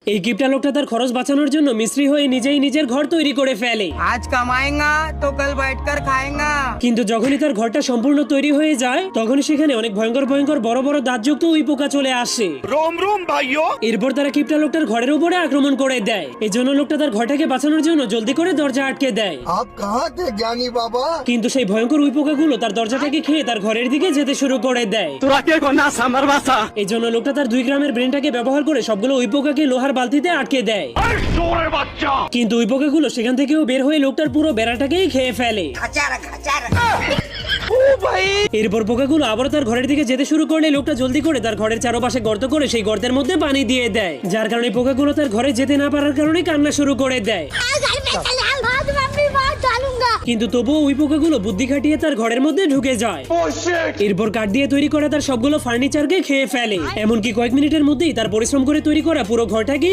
এই কিপটা লোকটা তার খরচ বাঁচানোর জন্য মিস্ত্রি হয়ে নিজেই নিজের ঘর তৈরি করে ফেলে। आज कमाएगा तो कल बैठकर खाएगा। কিন্তু যখনই তার ঘরটা সম্পূর্ণ তৈরি হয়ে যায় তখনই সেখানে অনেক ভয়ঙ্কর ভয়ঙ্কর বড় বড় দাঁতযুক্ত উই পোকা চলে আসে। रोम रोम भाइयों। এরপর তারা কিপটা লোকটার ঘরের উপরে আক্রমণ করে দেয়। এই জন্য লোকটা তার ঘরটাকে বাঁচানোর জন্য জলদি করে দরজা আটকে দেয়। आप कहाँ थे ज्ञानी बाबा? কিন্তু সেই ভয়ঙ্কর উই পোকাগুলো তার দরজাটাকে খেয়ে তার ঘরের দিকে যেতে শুরু করে দেয়। এই জন্য লোকটা তার 2 গ্রামের ব্রেনটাকে ব্যবহার করে সবগুলো উই পোকাকে লোহার বালতিতে আটকে দেয়। কিন্তু উই পোকাগুলো সেখান থেকেও বের হয়ে লোকটার পুরো বেড়াটাকেই খেয়ে ফেলে। এরপর পোকাগুলো আবার তার ঘরের দিকে যেতে শুরু করলে লোকটা জলদি করে তার ঘরের চারপাশে গর্ত করে সেই গর্তের মধ্যে পানি দিয়ে দেয়, যার কারণে পোকাগুলো তার ঘরে যেতে না পারার কারণে কান্না শুরু করে দেয়। কিন্তু তবুও ওই পোকাগুলো বুদ্ধি খাটিয়ে তার ঘরের মধ্যে ঢুকে যায়। এরপর কাঠ দিয়ে তৈরি করা তার সবগুলো ফার্নিচারকে খেয়ে ফেলে। এমনকি কয়েক মিনিটের মধ্যেই তার পরিশ্রম করে তৈরি করা পুরো ঘরটাকেই